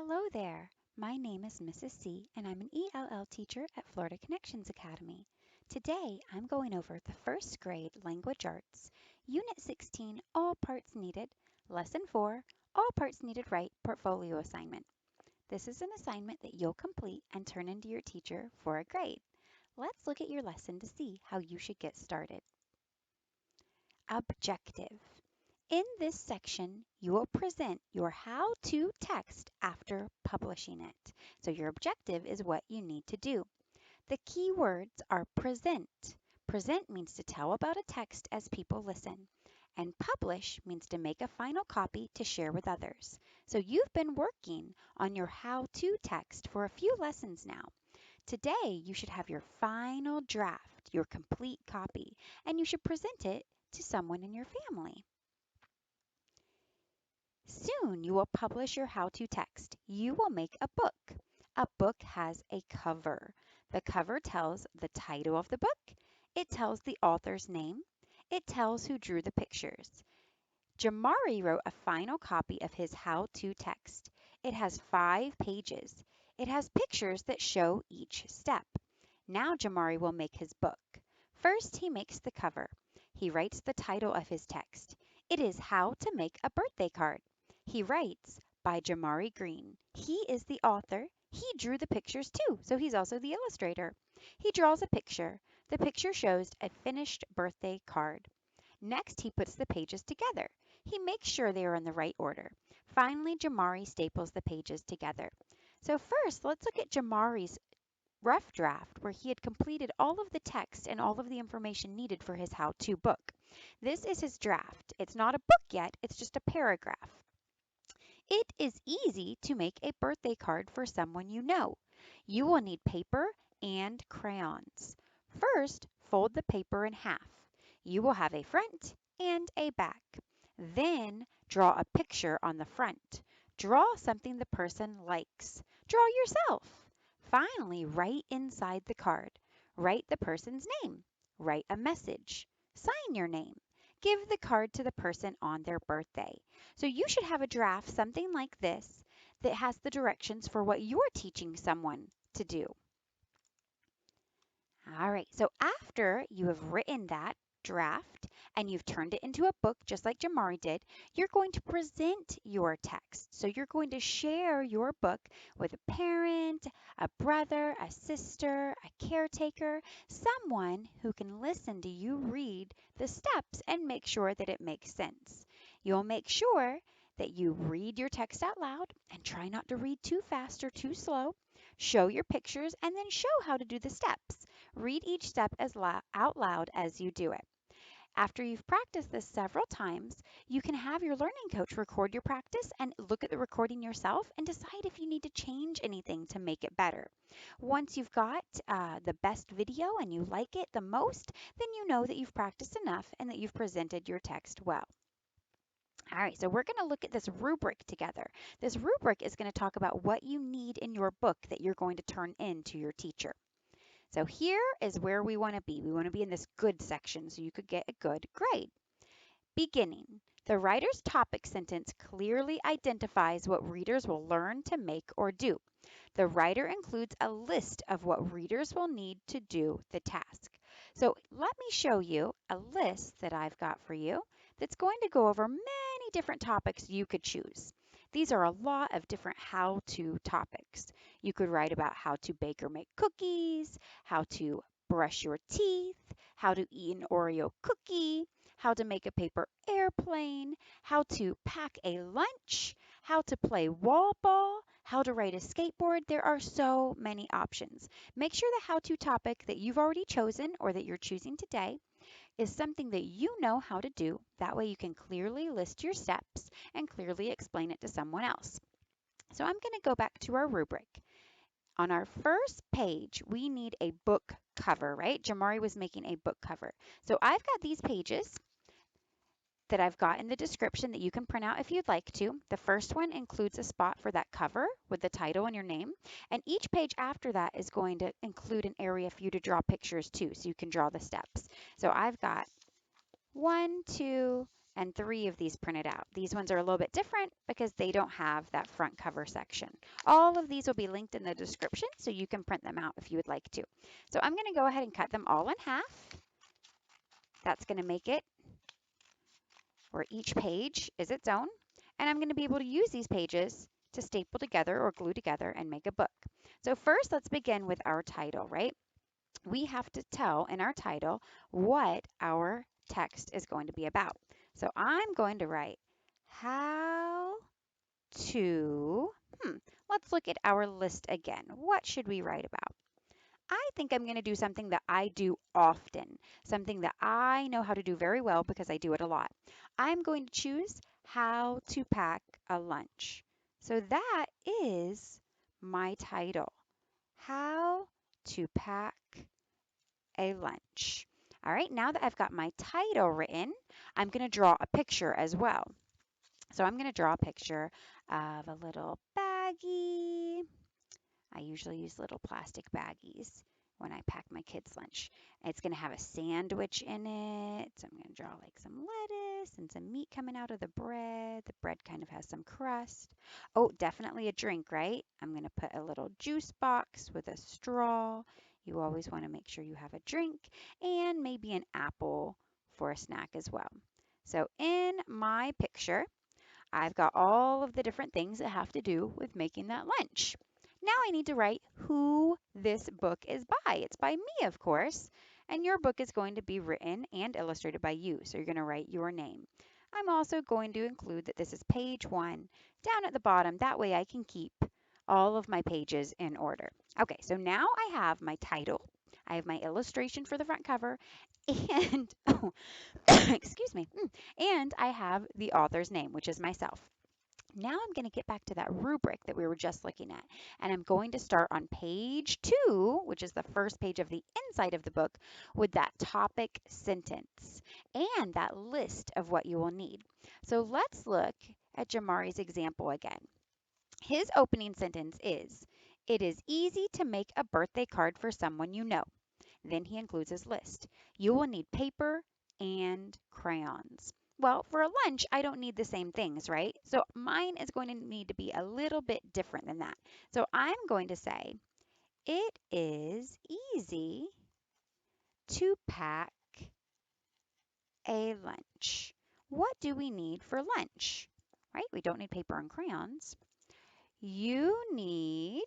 Hello there. My name is Mrs. C, and I'm an ELL teacher at Florida Connections Academy. Today, I'm going over the first grade language arts, Unit 16, All Parts Needed, Lesson 4, All Parts Needed Right portfolio assignment. This is an assignment that you'll complete and turn into your teacher for a grade. Let's look at your lesson to see how you should get started. Objective. In this section, you will present your how-to text after publishing it. So your objective is what you need to do. The key words are present. Present means to tell about a text as people listen. And publish means to make a final copy to share with others. So you've been working on your how-to text for a few lessons now. Today, you should have your final draft, your complete copy, and you should present it to someone in your family. Soon you will publish your how-to text. You will make a book. A book has a cover. The cover tells the title of the book. It tells the author's name. It tells who drew the pictures. Jamari wrote a final copy of his how-to text. It has 5 pages. It has pictures that show each step. Now Jamari will make his book. First, he makes the cover. He writes the title of his text. It is How to Make a Birthday Card. He writes, by Jamari Green. He is the author. He drew the pictures too, so he's also the illustrator. He draws a picture. The picture shows a finished birthday card. Next, he puts the pages together. He makes sure they are in the right order. Finally, Jamari staples the pages together. So first, let's look at Jamari's rough draft where he had completed all of the text and all of the information needed for his how-to book. This is his draft. It's not a book yet, it's just a paragraph. It is easy to make a birthday card for someone you know. You will need paper and crayons. First, fold the paper in half. You will have a front and a back. Then, draw a picture on the front. Draw something the person likes. Draw yourself. Finally, write inside the card. Write the person's name. Write a message. Sign your name. Give the card to the person on their birthday. So you should have a draft, something like this, that has the directions for what you're teaching someone to do. All right, so after you have written that draft and you've turned it into a book just like Jamari did, you're going to present your text. So you're going to share your book with a parent, a brother, a sister, a caretaker, someone who can listen to you read the steps and make sure that it makes sense. You'll make sure that you read your text out loud and try not to read too fast or too slow. Show your pictures and then show how to do the steps. Read each step out loud as you do it. After you've practiced this several times, you can have your learning coach record your practice and look at the recording yourself and decide if you need to change anything to make it better. Once you've got the best video and you like it the most, then you know that you've practiced enough and that you've presented your text well. All right, so we're going to look at this rubric together. This rubric is going to talk about what you need in your book that you're going to turn in to your teacher. So here is where we want to be. We want to be in this good section so you could get a good grade. Beginning. The writer's topic sentence clearly identifies what readers will learn to make or do. The writer includes a list of what readers will need to do the task. So let me show you a list that I've got for you that's going to go over many different topics you could choose. These are a lot of different how-to topics. You could write about how to bake or make cookies, how to brush your teeth, how to eat an Oreo cookie, how to make a paper airplane, how to pack a lunch, how to play wall ball, how to ride a skateboard. There are so many options. Make sure the how-to topic that you've already chosen or that you're choosing today is something that you know how to do. That way you can clearly list your steps and clearly explain it to someone else. So I'm going to go back to our rubric. On our first page, we need a book cover, right? Jamari was making a book cover. So I've got these pages that I've got in the description that you can print out if you'd like to. The first one includes a spot for that cover with the title and your name. And each page after that is going to include an area for you to draw pictures too, so you can draw the steps. So I've got 1, 2, and 3 of these printed out. These ones are a little bit different because they don't have that front cover section. All of these will be linked in the description so you can print them out if you would like to. So I'm going to go ahead and cut them all in half. That's going to make it where each page is its own. And I'm going to be able to use these pages to staple together or glue together and make a book. So first, let's begin with our title, right? We have to tell in our title what our text is going to be about. So I'm going to write how to, let's look at our list again. What should we write about? I think I'm going to do something that I do often, something that I know how to do very well because I do it a lot. I'm going to choose how to pack a lunch. So that is my title, how to pack a lunch. All right, now that I've got my title written, I'm going to draw a picture as well. So I'm going to draw a picture of a little baggie. I usually use little plastic baggies when I pack my kids' lunch. It's going to have a sandwich in it. So I'm going to draw like some lettuce and some meat coming out of the bread. The bread kind of has some crust. Oh, definitely a drink, right? I'm going to put a little juice box with a straw. You always want to make sure you have a drink and maybe an apple for a snack as well. So in my picture, I've got all of the different things that have to do with making that lunch. Now I need to write who this book is by. It's by me, of course, and your book is going to be written and illustrated by you, so you're going to write your name. I'm also going to include that this is page 1 down at the bottom. That way I can keep all of my pages in order. Okay, so now I have my title, I have my illustration for the front cover, and excuse me, and I have the author's name, which is myself. Now I'm going to get back to that rubric that we were just looking at, and I'm going to start on page 2, which is the first page of the inside of the book, with that topic sentence and that list of what you will need. So let's look at Jamari's example again. His opening sentence is, "It is easy to make a birthday card for someone you know." Then he includes his list. You will need paper and crayons. Well, for a lunch, I don't need the same things, right? So mine is going to need to be a little bit different than that. So I'm going to say, it is easy to pack a lunch. What do we need for lunch? Right? We don't need paper and crayons. You need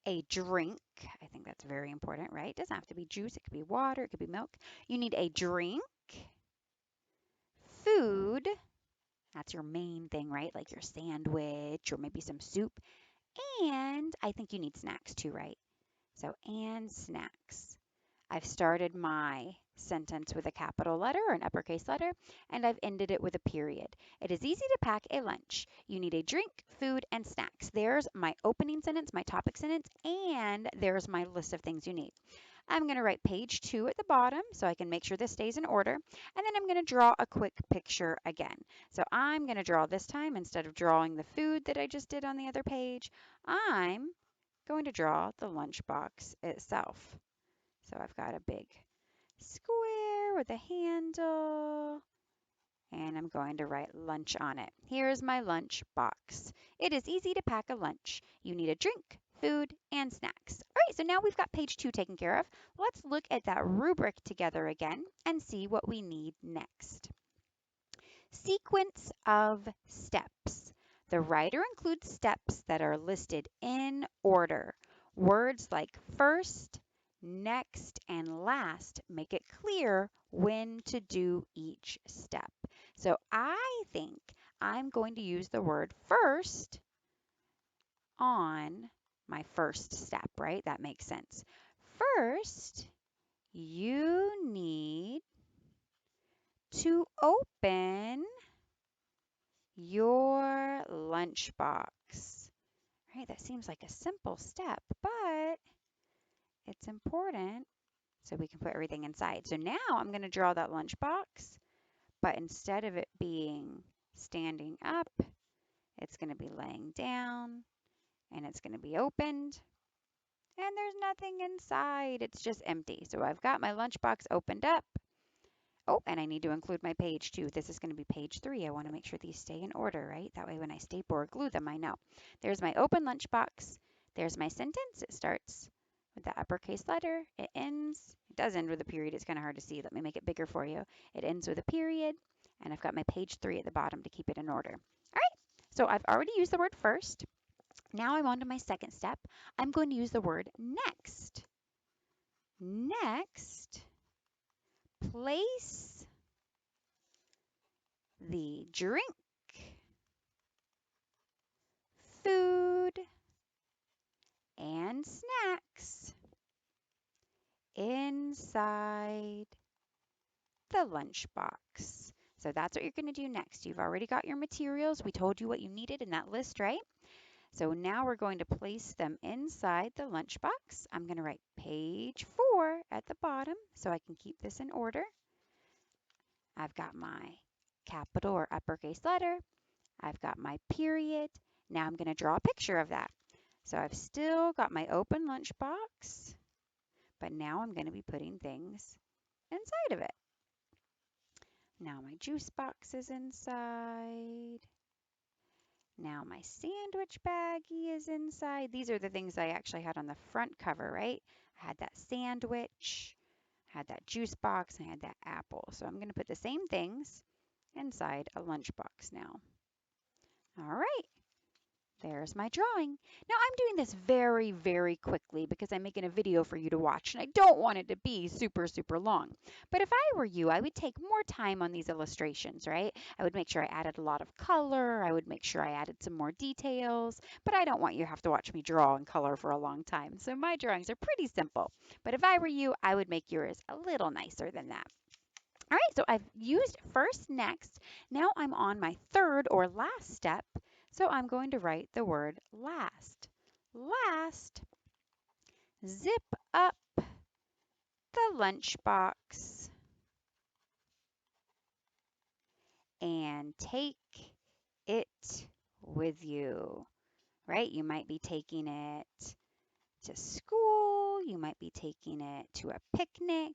a drink. I think that's very important, right? It doesn't have to be juice. It could be water. It could be milk. You need a drink, food. That's your main thing, right? Like your sandwich or maybe some soup. And I think you need snacks too, right? So, and snacks. I've started my sentence with a capital letter or an uppercase letter, and I've ended it with a period. It is easy to pack a lunch. You need a drink, food, and snacks. There's my opening sentence, my topic sentence, and there's my list of things you need. I'm going to write page 2 at the bottom so I can make sure this stays in order, and then I'm going to draw a quick picture again. So I'm going to draw this time, instead of drawing the food that I just did on the other page, I'm going to draw the lunchbox itself. So I've got a big square with a handle, and I'm going to write lunch on it. Here's my lunch box. It is easy to pack a lunch. You need a drink, food, and snacks. All right, so now we've got page 2 taken care of. Let's look at that rubric together again and see what we need next. Sequence of steps. The writer includes steps that are listed in order. Words like first, next, and last make it clear when to do each step. So I think I'm going to use the word first on my first step, right? That makes sense. First, you need to open your lunchbox. Right? That seems like a simple step, but it's important so we can put everything inside. So now I'm going to draw that lunchbox, but instead of it being standing up, it's going to be laying down, and it's going to be opened, and there's nothing inside. It's just empty. So I've got my lunchbox opened up, Oh, and I need to include my page too. This is going to be page 3. I want to make sure these stay in order, right? That way when I staple or glue them, I know. There's my open lunchbox. There's my sentence. It starts with the uppercase letter. It ends, it does end with a period. It's kind of hard to see. Let me make it bigger for you. It ends with a period, and I've got my page 3 at the bottom to keep it in order. All right, so I've already used the word first. Now I'm on to my second step. I'm going to use the word next. Next, place the drink, food, and snacks inside the lunchbox. So that's what you're going to do next. You've already got your materials. We told you what you needed in that list, right? So now we're going to place them inside the lunchbox. I'm going to write page 4 at the bottom so I can keep this in order. I've got my capital or uppercase letter. I've got my period. Now I'm going to draw a picture of that. So I've still got my open lunchbox, but now I'm going to be putting things inside of it. Now my juice box is inside. Now my sandwich baggie is inside. These are the things I actually had on the front cover, right? I had that sandwich, I had that juice box, I had that apple. So I'm going to put the same things inside a lunchbox now. All right. There's my drawing. Now I'm doing this very, very quickly because I'm making a video for you to watch and I don't want it to be super, super long. But if I were you, I would take more time on these illustrations, right? I would make sure I added a lot of color. I would make sure I added some more details, but I don't want you to have to watch me draw and color for a long time. So my drawings are pretty simple. But if I were you, I would make yours a little nicer than that. All right, so I've used first, next. Now I'm on my third or last step. So I'm going to write the word last. Last, zip up the lunchbox and take it with you, right? You might be taking it to school. You might be taking it to a picnic.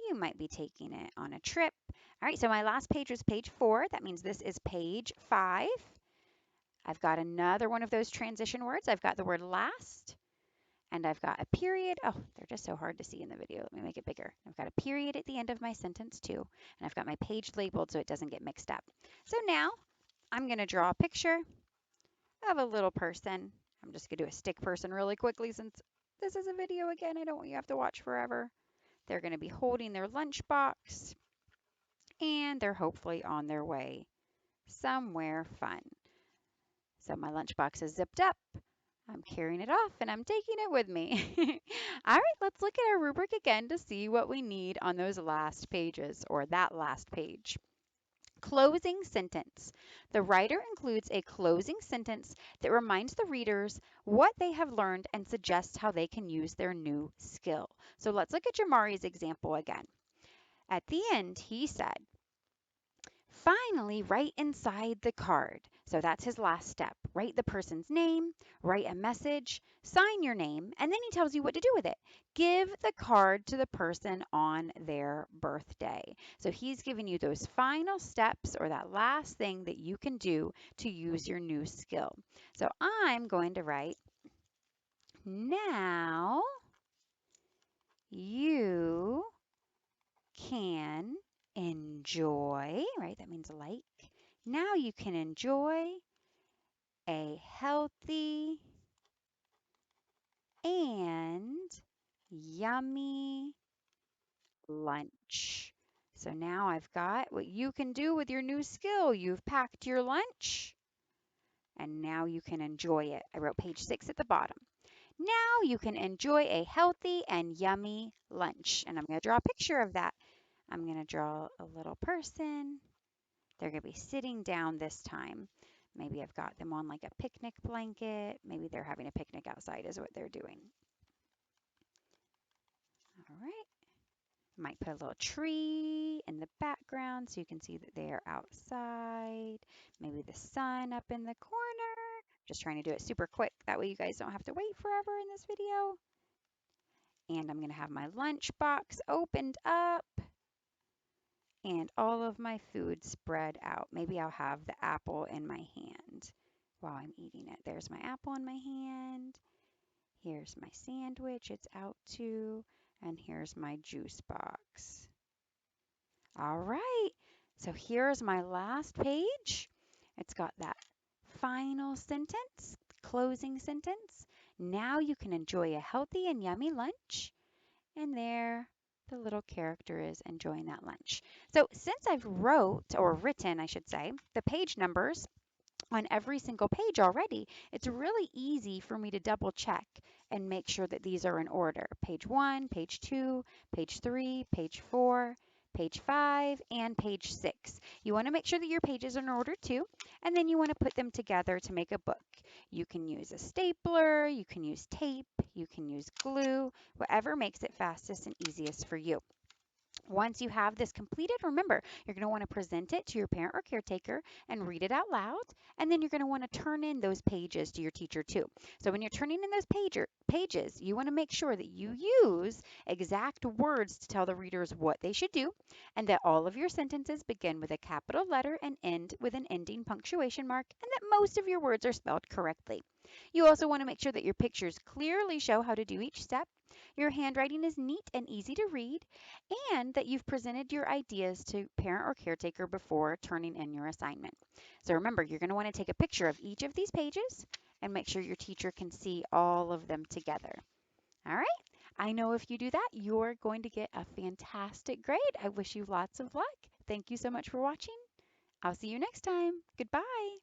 You might be taking it on a trip. All right, so my last page was page 4. That means this is page 5. I've got another one of those transition words. I've got the word last, and I've got a period. Oh, they're just so hard to see in the video. Let me make it bigger. I've got a period at the end of my sentence too, and I've got my page labeled so it doesn't get mixed up. So now I'm going to draw a picture of a little person. I'm just going to do a stick person really quickly since this is a video again. I don't want you to have to watch forever. They're going to be holding their lunchbox, and they're hopefully on their way somewhere fun. So my lunchbox is zipped up. I'm carrying it off and I'm taking it with me. All right, let's look at our rubric again to see what we need on those last pages or that last page. Closing sentence. The writer includes a closing sentence that reminds the readers what they have learned and suggests how they can use their new skill. So let's look at Jamari's example again. At the end, he said, finally, write inside the card. So that's his last step. Write the person's name, write a message, sign your name, and then he tells you what to do with it. Give the card to the person on their birthday. So he's giving you those final steps or that last thing that you can do to use your new skill. So I'm going to write, now you can enjoy, right? That means like. Now you can enjoy a healthy and yummy lunch. So now I've got what you can do with your new skill. You've packed your lunch and now you can enjoy it. I wrote page 6 at the bottom. Now you can enjoy a healthy and yummy lunch. And I'm going to draw a picture of that. I'm going to draw a little person. They're going to be sitting down this time. Maybe I've got them on like a picnic blanket. Maybe they're having a picnic outside is what they're doing. All right. Might put a little tree in the background so you can see that they are outside. Maybe the sun up in the corner. Just trying to do it super quick. That way you guys don't have to wait forever in this video. And I'm going to have my lunch box opened up. and all of my food spread out. Maybe I'll have the apple in my hand while I'm eating it. There's my apple in my hand. Here's my sandwich, it's out too. And here's my juice box. All right, so here's my last page. It's got that final sentence, closing sentence. Now you can enjoy a healthy and yummy lunch. And there the little character is enjoying that lunch. So since I've written, I should say, the page numbers on every single page already, it's really easy for me to double check and make sure that these are in order. Page 1, page 2, page 3, page 4, page 5, and page 6. You want to make sure that your pages are in order too, and then you want to put them together to make a book. You can use a stapler, you can use tape, you can use glue, whatever makes it fastest and easiest for you. Once you have this completed, remember, you're going to want to present it to your parent or caretaker and read it out loud. And then you're going to want to turn in those pages to your teacher too. So when you're turning in those pages, you want to make sure that you use exact words to tell the readers what they should do, and that all of your sentences begin with a capital letter and end with an ending punctuation mark, and that most of your words are spelled correctly. You also want to make sure that your pictures clearly show how to do each step. Your handwriting is neat and easy to read, and that you've presented your ideas to parent or caretaker before turning in your assignment. So remember, you're going to want to take a picture of each of these pages and make sure your teacher can see all of them together. All right, I know if you do that, you're going to get a fantastic grade. I wish you lots of luck. Thank you so much for watching. I'll see you next time. Goodbye.